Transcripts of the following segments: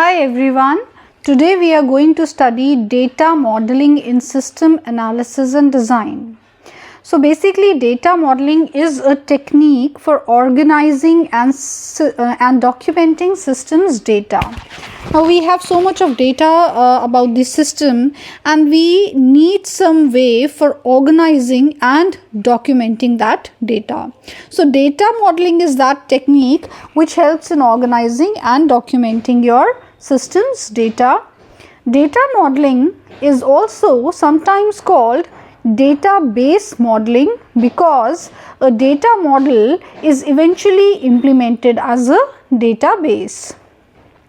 Hi everyone. Today we are going to study data modeling in system analysis and design. So basically data modeling is a technique for organizing and documenting systems data. Now we have so much of data about the system, and we need some way for organizing and documenting that data. So data modeling is that technique which helps in organizing and documenting your systems data. Data modeling is also sometimes called database modeling because a data model is eventually implemented as a database.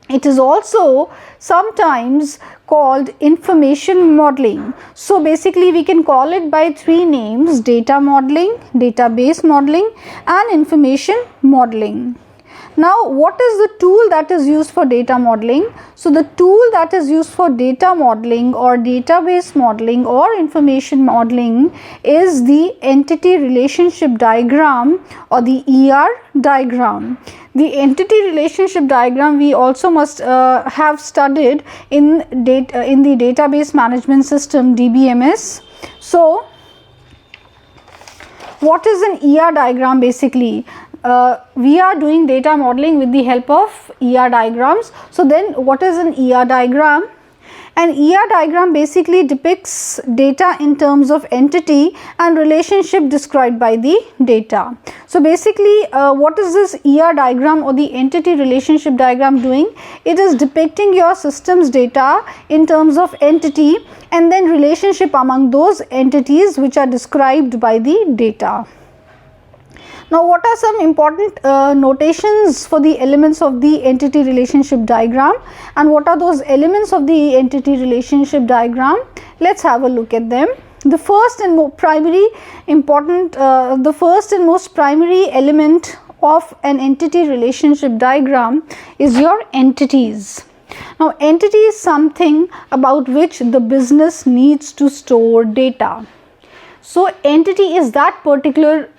It is also sometimes called information modeling. So basically we can call it by three names: data modeling, database modeling and information modeling. Now, what is the tool that is used for data modeling? So, the tool that is used for data modeling or database modeling or information modeling is the entity relationship diagram or the ER diagram. The entity relationship diagram we also must have studied in the database management system DBMS. So, what is an ER diagram basically? We are doing data modeling with the help of ER diagrams. So then what is an ER diagram? An ER diagram basically depicts data in terms of entity and relationship described by the data. So basically what is this ER diagram or the entity relationship diagram doing? It is depicting your system's data in terms of entity and then relationship among those entities which are described by the data. Now, what are some important notations for the elements of the entity relationship diagram, and what are those elements of the entity relationship diagram? Let's have a look at them. The first and most primary element of an entity relationship diagram is your entities. Now, entity is something about which the business needs to store data. So, entity is that particular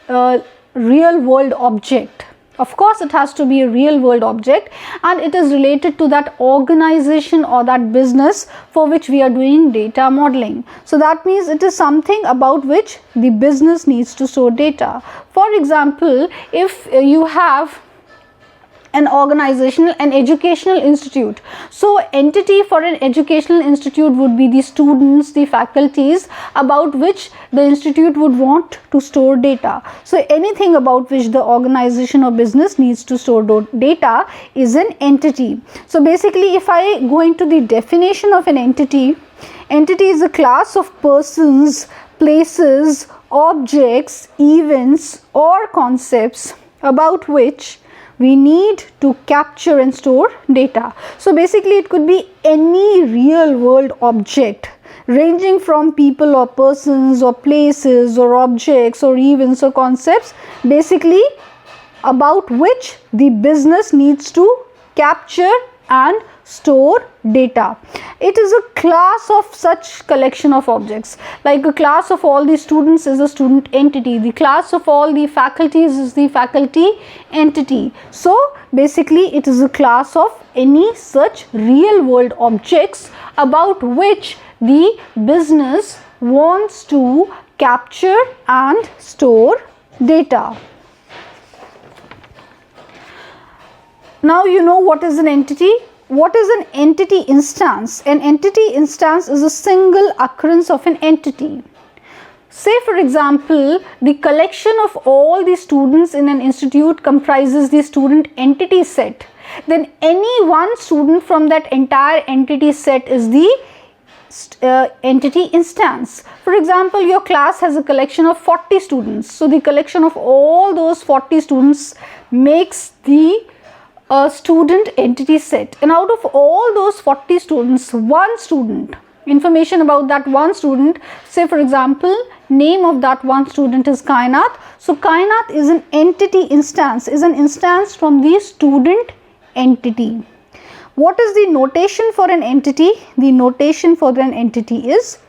real world object. Of course, it has to be a real world object, and it is related to that organization or that business for which we are doing data modeling. So that means it is something about which the business needs to store data. For example, if you have an educational institute. So entity for an educational institute would be the students, the faculties about which the institute would want to store data. So anything about which the organization or business needs to store data is an entity. So basically if I go into the definition of an entity, entity is a class of persons, places, objects, events or concepts about which we need to capture and store data. So basically it could be any real world object ranging from people or persons or places or objects or events or concepts, basically about which the business needs to capture and store data. It is a class of such collection of objects. Like a class of all the students is a student entity. The class of all the faculties is the faculty entity. So basically it is a class of any such real world objects about which the business wants to capture and store data. Now you know what is an entity. What is an entity instance? An entity instance is a single occurrence of an entity. Say for example, the collection of all the students in an institute comprises the student entity set. Then any one student from that entire entity set is the entity instance. For example, your class has a collection of 40 students. So the collection of all those 40 students makes the student entity set, and out of all those 40 students, one student, information about that one student, say for example name of that one student is Kainat. So Kainat is an entity instance, is an instance from the student entity. What is the notation for an entity? The notation for an entity is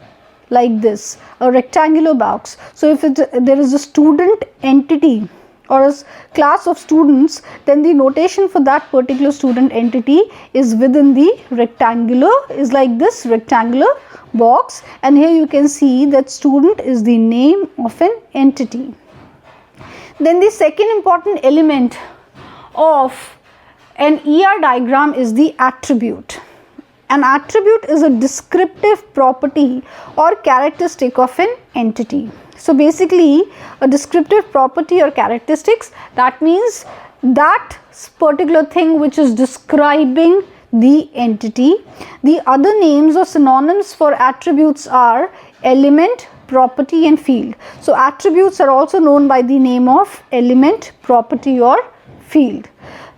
like this, a rectangular box. So if there is a student entity or a class of students, then the notation for that particular student entity is within the rectangular, is like this rectangular box, and here you can see that student is the name of an entity. Then the second important element of an ER diagram is the attribute. An attribute is a descriptive property or characteristic of an entity. So basically, a descriptive property or characteristics, that means that particular thing which is describing the entity. The other names or synonyms for attributes are element, property and field. So attributes are also known by the name of element, property or field.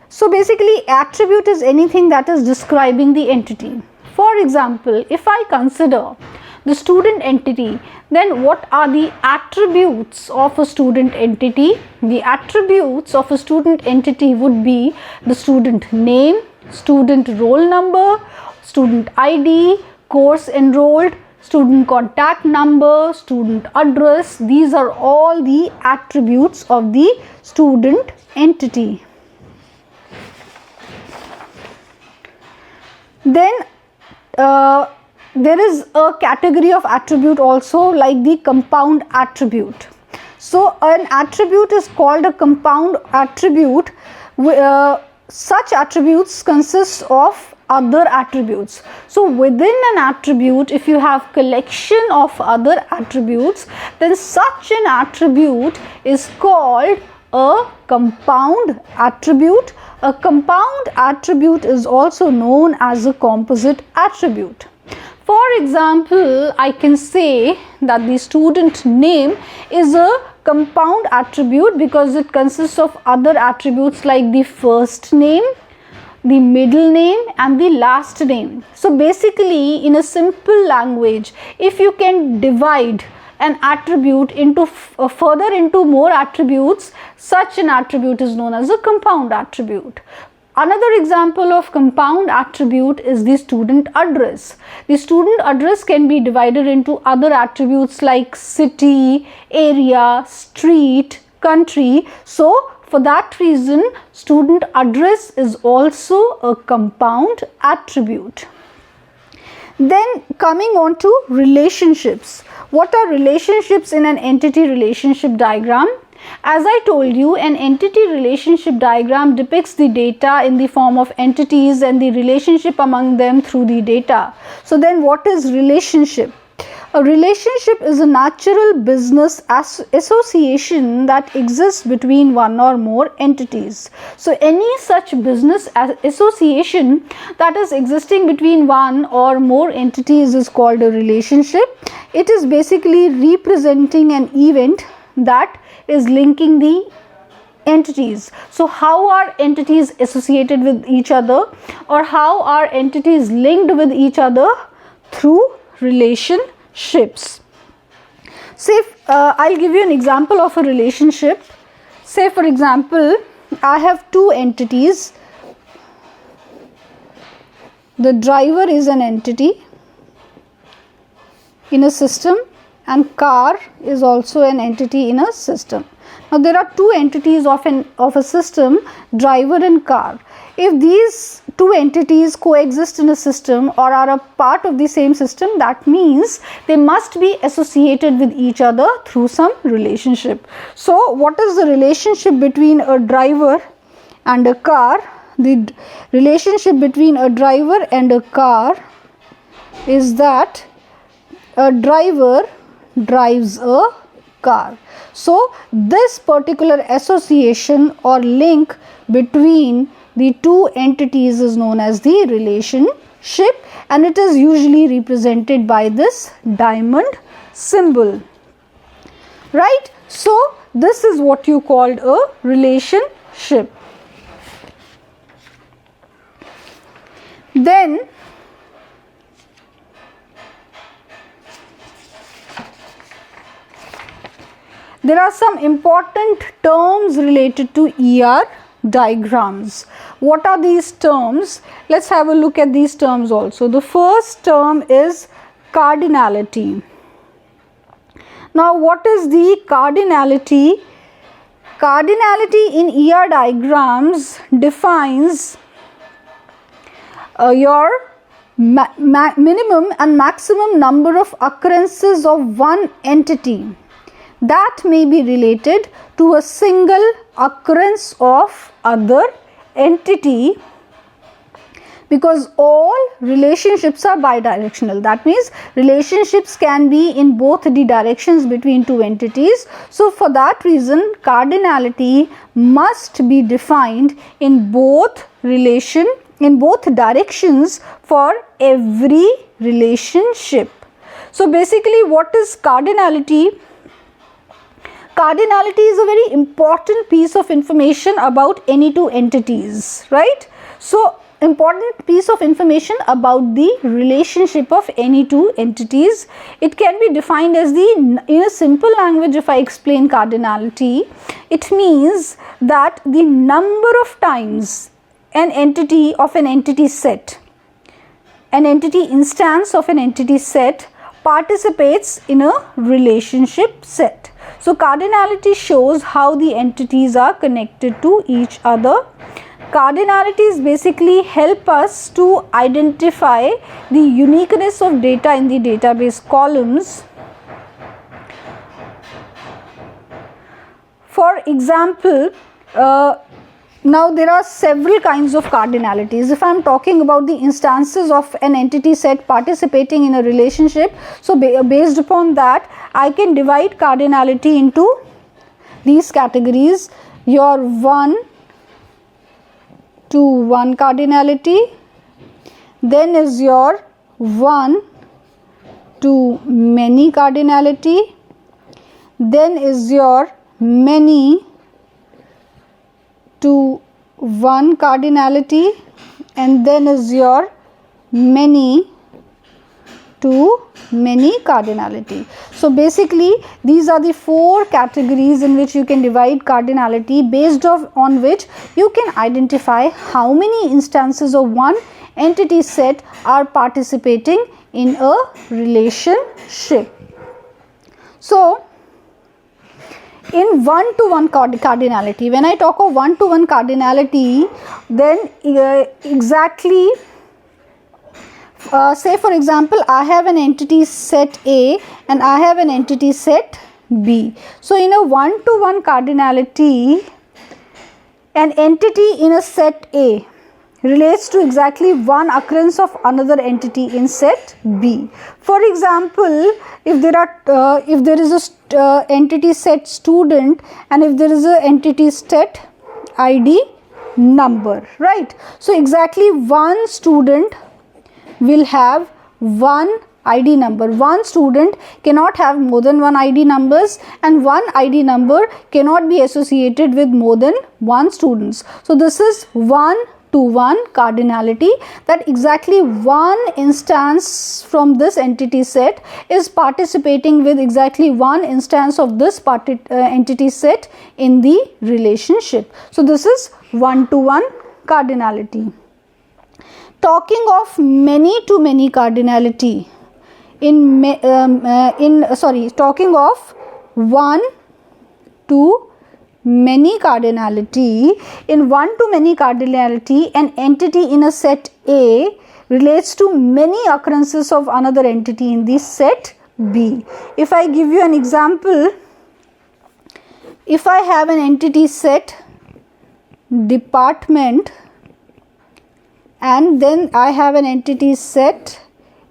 So basically, attribute is anything that is describing the entity. For example, if I consider the student entity, then what are the attributes of a student entity? The attributes of a student entity would be the student name, student roll number, student ID, course enrolled, student contact number, student address. These are all the attributes of the student entity. Then there is a category of attribute also, like the compound attribute. So an attribute is called a compound attribute. Such attributes consist of other attributes. So within an attribute, if you have collection of other attributes, then such an attribute is called a compound attribute. A compound attribute is also known as a composite attribute. For example, I can say that the student name is a compound attribute because it consists of other attributes like the first name, the middle name and the last name. So basically, in a simple language, if you can divide an attribute into further into more attributes, such an attribute is known as a compound attribute. Another example of compound attribute is the student address. The student address can be divided into other attributes like city, area, street, country. So for that reason, student address is also a compound attribute. Then coming on to relationships. What are relationships in an entity relationship diagram? As I told you, an entity relationship diagram depicts the data in the form of entities and the relationship among them through the data. So then what is relationship? A relationship is a natural business association that exists between one or more entities. So any such business association that is existing between one or more entities is called a relationship. It is basically representing an event that is linking the entities. So how are entities associated with each other, or how are entities linked with each other? Through relationships. Say I'll give you an example of a relationship. Say for example, I have two entities. The driver is an entity in a system and car is also an entity in a system. Now there are two entities of a system, driver and car. If these two entities coexist in a system or are a part of the same system, that means they must be associated with each other through some relationship. So what is the relationship between a driver and a car? The relationship between a driver and a car is that a driver drives a car. So this particular association or link between the two entities is known as the relationship, and it is usually represented by this diamond symbol. Right? So this is what you called a relationship. Then there are some important terms related to ER diagrams. What are these terms? Let's have a look at these terms also. The first term is cardinality. Now what is the cardinality Cardinality in ER diagrams defines your minimum and maximum number of occurrences of one entity that may be related to a single occurrence of other entity, because all relationships are bidirectional. That means relationships can be in both the directions between two entities. So for that reason, cardinality must be defined in both directions for every relationship. So basically, what is cardinality? Cardinality is a very important piece of information about any two entities, right? So important piece of information about the relationship of any two entities. It can be defined as in a simple language. If I explain cardinality, it means that the number of times an entity of an entity set, an entity instance of an entity set participates in a relationship set. So cardinality shows how the entities are connected to each other. Cardinalities basically help us to identify the uniqueness of data in the database columns. For example, now there are several kinds of cardinalities. If I am talking about the instances of an entity set participating in a relationship, so based upon that, I can divide cardinality into these categories. Your 1-to-1 cardinality, then is your 1-to-many cardinality, then is your many-to-one cardinality, and then is your many-to-many cardinality. So basically these are the four categories in which you can divide cardinality, based on which you can identify how many instances of one entity set are participating in a relationship. So in 1-to-1 cardinality, when I talk of 1-to-1 cardinality, then exactly say for example, I have an entity set A and I have an entity set B. So in a 1-to-1 cardinality, an entity in a set A relates to exactly one occurrence of another entity in set B. For example, if there is a entity set student and if there is a entity set ID number, right? So exactly one student will have one ID number. One student cannot have more than one ID numbers, and one ID number cannot be associated with more than one students. So this is 1-to-1 cardinality, that exactly one instance from this entity set is participating with exactly one instance of this entity set in the relationship. So this is 1-to-1 cardinality. Talking of many-to-many cardinality, talking of 1-to-many cardinality, in 1-to-many cardinality, an entity in a set A relates to many occurrences of another entity in the set B. If I give you an example, if I have an entity set department and then I have an entity set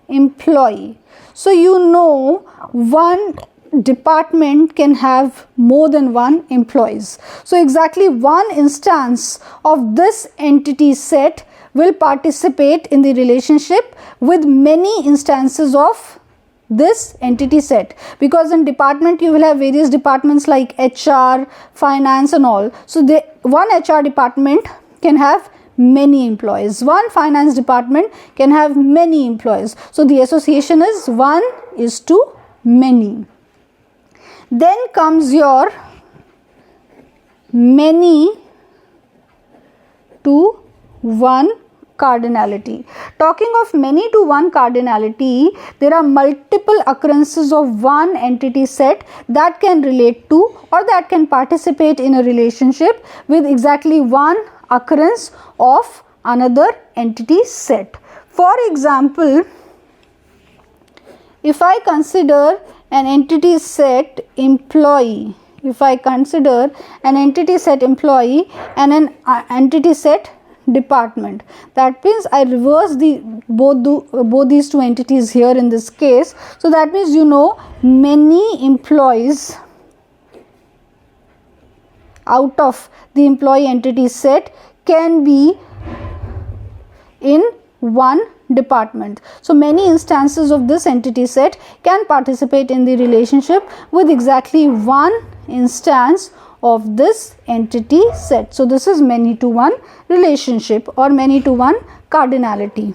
employee. So you know one department can have more than one employees. So exactly one instance of this entity set will participate in the relationship with many instances of this entity set, because in department you will have various departments like HR, finance and all. So one HR department can have many employees, one finance department can have many employees. So the association is 1:many. Then comes your many-to-one cardinality. Talking of many to one cardinality, there are multiple occurrences of one entity set that can relate to or that can participate in a relationship with exactly one occurrence of another entity set. For example, if I consider an entity set employee, if I consider an entity set employee and an entity set department, that means I reverse both these two entities here in this case. So that means many employees out of the employee entity set can be in one department. So many instances of this entity set can participate in the relationship with exactly one instance of this entity set. So this is many to one relationship or many to one cardinality.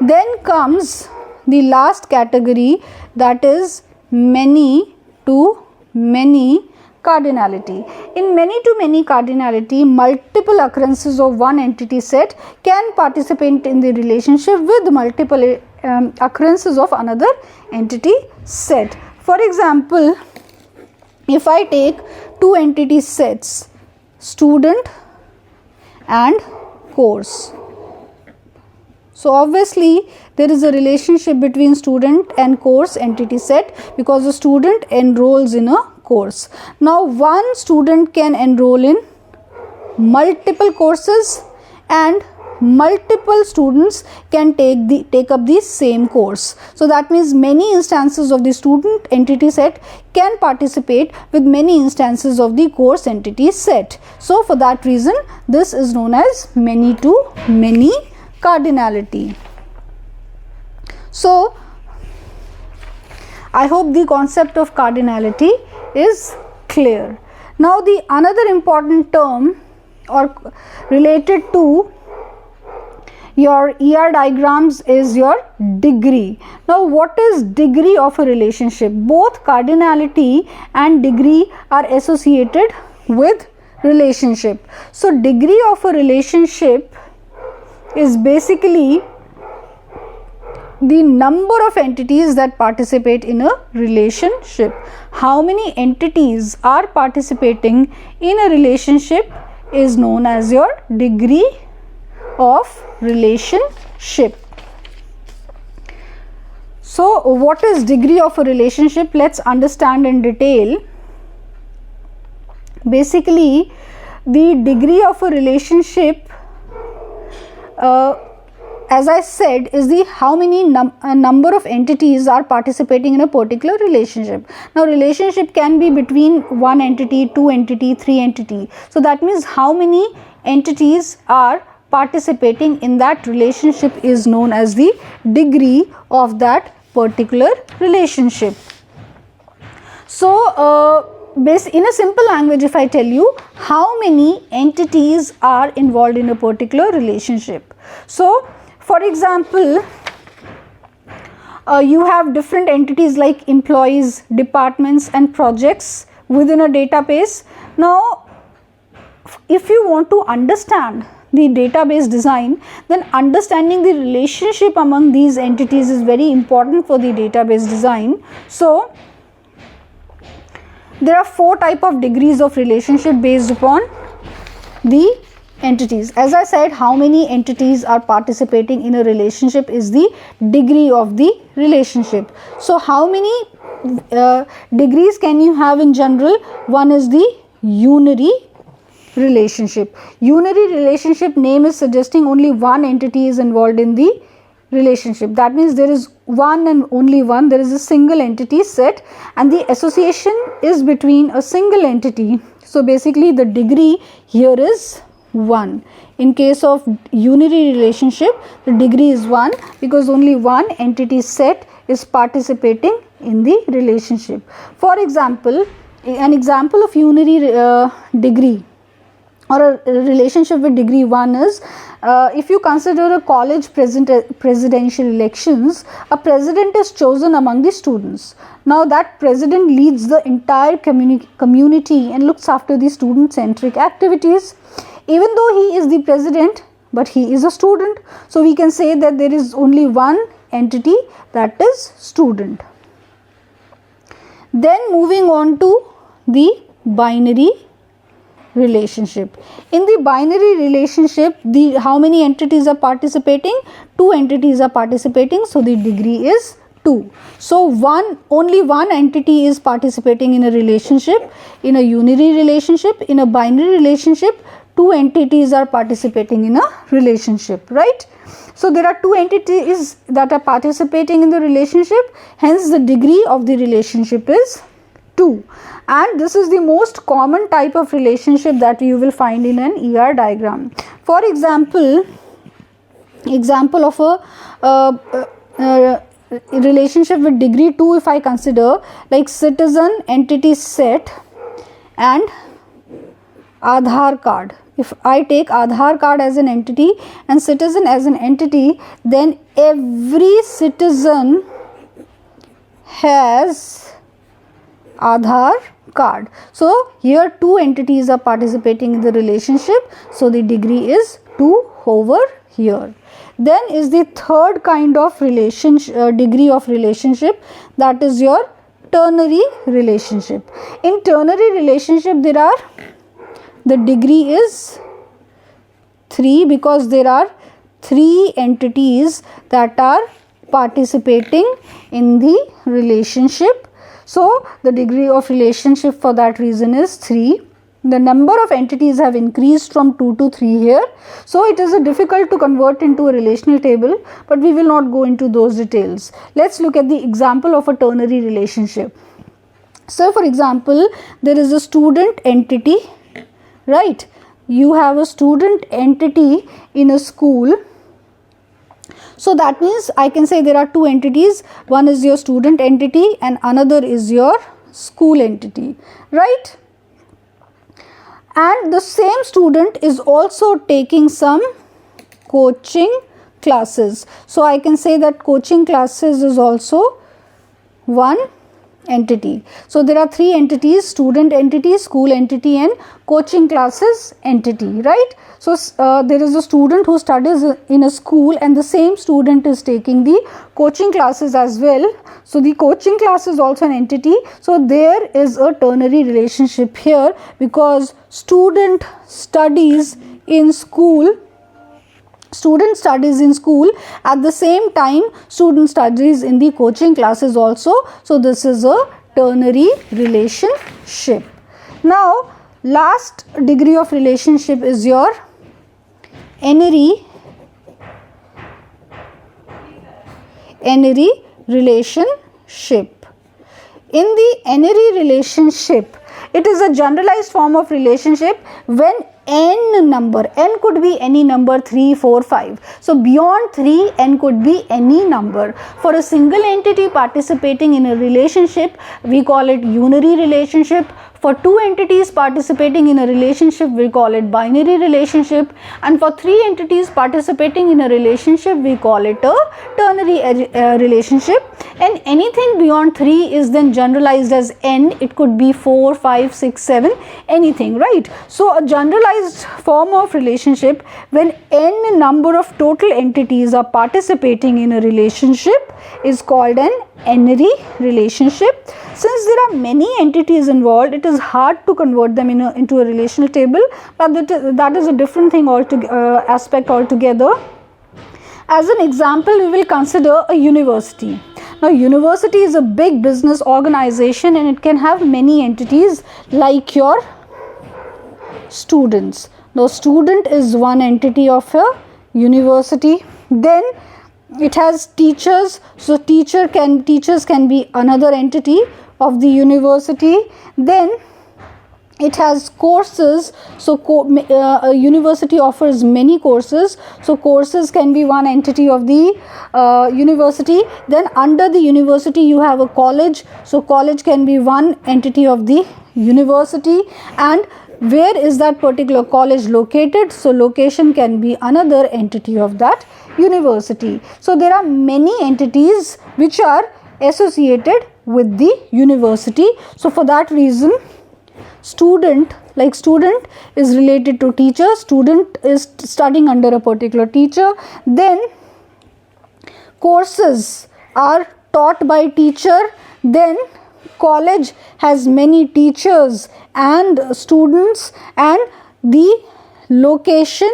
Then comes the last category, that is many to many cardinality. In many to many cardinality, multiple occurrences of one entity set can participate in the relationship with multiple occurrences of another entity set. For example, if I take two entity sets, student and course. So obviously there is a relationship between student and course entity set because the student enrolls in a course. Now one student can enroll in multiple courses and multiple students can take up the same course. So that means many instances of the student entity set can participate with many instances of the course entity set. So for that reason, this is known as many to many cardinality. So I hope the concept of cardinality is clear. Now the another important term or related to your ER diagrams is your degree. Now what is degree of a relationship? Both cardinality and degree are associated with relationship. So degree of a relationship is basically the number of entities that participate in a relationship. How many entities are participating in a relationship is known as your degree of relationship. So what is degree of a relationship? Let's understand in detail. Basically, the degree of a relationship as I said is the how many number of entities are participating in a particular relationship. Now relationship can be between one entity, two entity, three entity. So that means how many entities are participating in that relationship is known as the degree of that particular relationship. So in a simple language, if I tell you how many entities are involved in a particular relationship. So for example, you have different entities like employees, departments and projects within a database. Now if you want to understand the database design, then understanding the relationship among these entities is very important for the database design. So there are four types of degrees of relationship based upon the entities. As I said, how many entities are participating in a relationship is the degree of the relationship. So how many degrees can you have in general? One is the unary relationship. Unary relationship name is suggesting only one entity is involved in the relationship. That means there is one and only one, there is a single entity set and the association is between a single entity. So basically the degree here is 1. In case of unary relationship, the degree is 1 because only one entity set is participating in the relationship. For example, an example of unary degree or a relationship with degree 1 is if you consider a college presidential elections, a president is chosen among the students. Now that president leads the entire community and looks after the student centric activities. Even though he is the president, but he is a student. So we can say that there is only one entity, that is student. Then moving on to the binary relationship. In the binary relationship, how many entities are participating? 2 entities are participating, so the degree is 2. So only one entity is participating in a relationship. In a unary relationship, in a binary relationship, 2 entities are participating in a relationship, right? So there are 2 entities that are participating in the relationship, hence the degree of the relationship is 2. And this is the most common type of relationship that you will find in an ER diagram. For example of a relationship with degree 2, if I consider, like citizen entity set and Aadhaar card. If I take Aadhaar card as an entity and citizen as an entity, then every citizen has Aadhaar card. So here 2 entities are participating in the relationship, so the degree is 2 over here. Then is the third kind of degree of relationship, that is your ternary relationship. In ternary relationship, the degree is 3 because there are 3 entities that are participating in the relationship. So the degree of relationship for that reason is 3. The number of entities have increased from 2 to 3 here. So it is difficult to convert into a relational table, but we will not go into those details. Let's look at the example of a ternary relationship. So for example, there is a student entity, right? You have a student entity in a school. So that means I can say there are 2 entities. One is your student entity and another is your school entity, right? And the same student is also taking some coaching classes. So I can say that coaching classes is also one entity. So there are 3 entities: student entity, school entity and coaching classes entity, right? So there is a student who studies in a school and the same student is taking the coaching classes as well. So the coaching class is also an entity. So there is a ternary relationship here because student studies in school, at the same time student studies in the coaching classes also. So this is a ternary relationship. Now last degree of relationship is your n-ary relationship. In the n-ary relationship, it is a generalized form of relationship when n could be any number, 3, 4, 5. So beyond 3, n could be any number. For a single entity participating in a relationship, we call it unary relationship. For 2 entities participating in a relationship, we call it binary relationship. And for 3 entities participating in a relationship, we call it a ternary relationship. And anything beyond 3 is then generalized as n. It could be 4, 5, 6, 7, anything, right? So a generalized form of relationship when n number of total entities are participating in a relationship is called an n-ary relationship. Since there are many entities involved, it is hard to convert them into a relational table, but that is a different thing aspect altogether. As an example, we will consider a university. Now, university is a big business organization and it can have many entities like your students. Now, student is one entity of a university. Then it has teachers. So teachers can be another entity of the university. Then it has courses. So a university offers many courses. So courses can be one entity of the university. Then under the university you have a college. So college can be one entity of the university. And where is that particular college located? So location can be another entity of that university. So there are many entities which are associated with the university. So for that reason, Student, like student is related to teacher, student is studying under a particular teacher. Then courses are taught by teacher. Then college has many teachers and students, and the location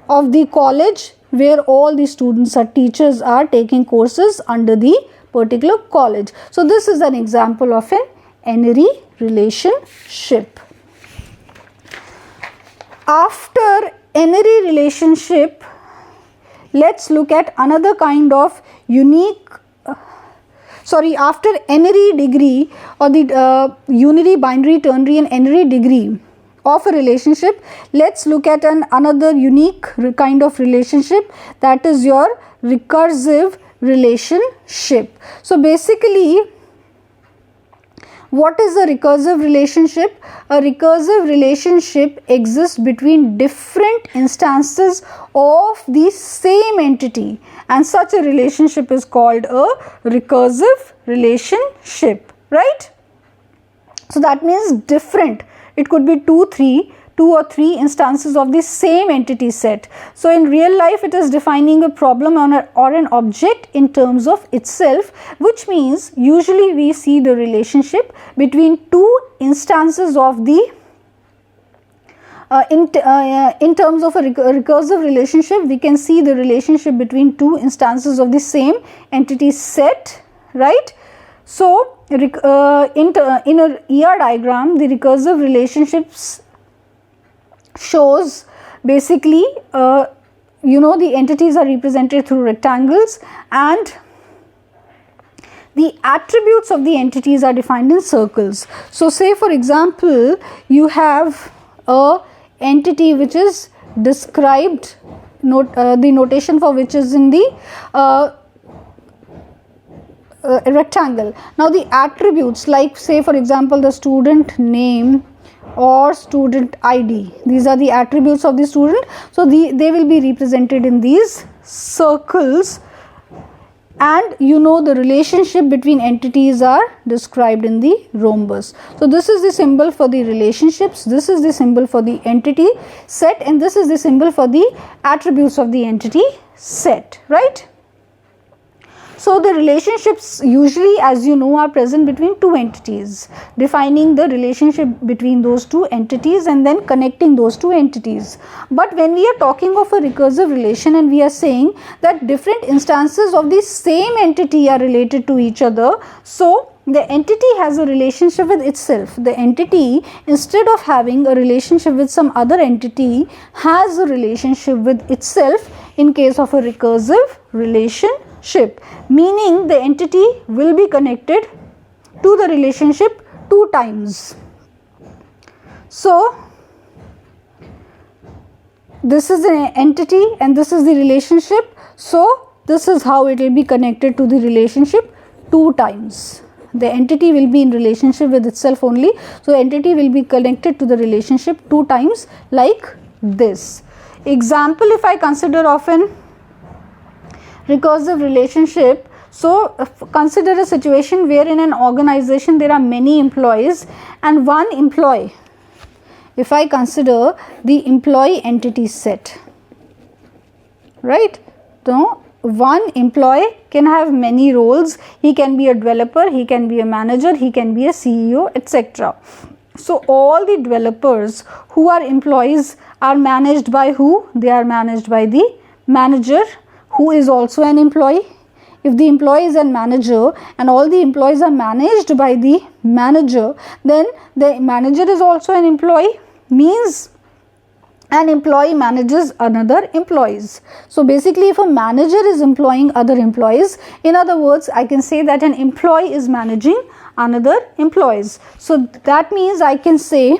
of the college where all the students or teachers are taking courses under the particular college. So this is an example of an n-ary relationship. After n-ary relationship, let's look at another kind of unique after n-ary degree or the unary, binary, ternary and n-ary degree of a relationship, let's look at another unique kind of relationship, that is your recursive relationship. So basically, what is a recursive relationship? A recursive relationship exists between different instances of the same entity, and such a relationship is called a recursive relationship, right? So that means different. It could be two or three instances of the same entity set. So in real life, it is defining a problem or an object in terms of itself, which means usually we see the relationship between two instances of the in terms of a recursive relationship, we can see the relationship between two instances of the same entity set, right? So in a ER diagram, the recursive relationships shows basically the entities are represented through rectangles, and the attributes of the entities are defined in circles. So say for example, you have a entity which is described, the notation for which is in the rectangle. Now the attributes, like say for example the student name or student ID, these are the attributes of the student. So they will be represented in these circles, and the relationship between entities are described in the rhombus. So this is the symbol for the relationships, this is the symbol for the entity set, and this is the symbol for the attributes of the entity set, right? So the relationships usually, as you know, are present between two entities, defining the relationship between those two entities and then connecting those two entities. But when we are talking of a recursive relation and we are saying that different instances of the same entity are related to each other, so the entity has a relationship with itself. The entity, instead of having a relationship with some other entity, has a relationship with itself in case of a recursive relationship, meaning the entity will be connected to the relationship two times. So this is an entity and this is the relationship, so this is how it will be connected to the relationship two times. The entity will be in relationship with itself only, so entity will be connected to the relationship two times, like this. Example, if I consider of an recursive relationship, so consider a situation where in an organization there are many employees and one employee. If I consider the employee entity set, right? So one employee can have many roles. He can be a developer, he can be a manager, he can be a CEO, etc. So all the developers who are employees are managed by who? They are managed by the manager, who is also an employee. If the employee is a manager and all the employees are managed by the manager, then the manager is also an employee, means an employee manages another employees. So basically, if a manager is employing other employees, in other words, I can say that an employee is managing another employees. So that means I can say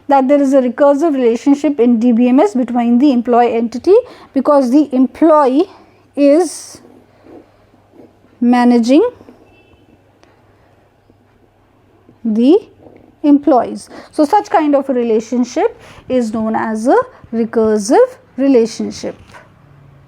that there is a recursive relationship in DBMS between the employee entity, because the employee is managing the employees. So such kind of a relationship is known as a recursive relationship.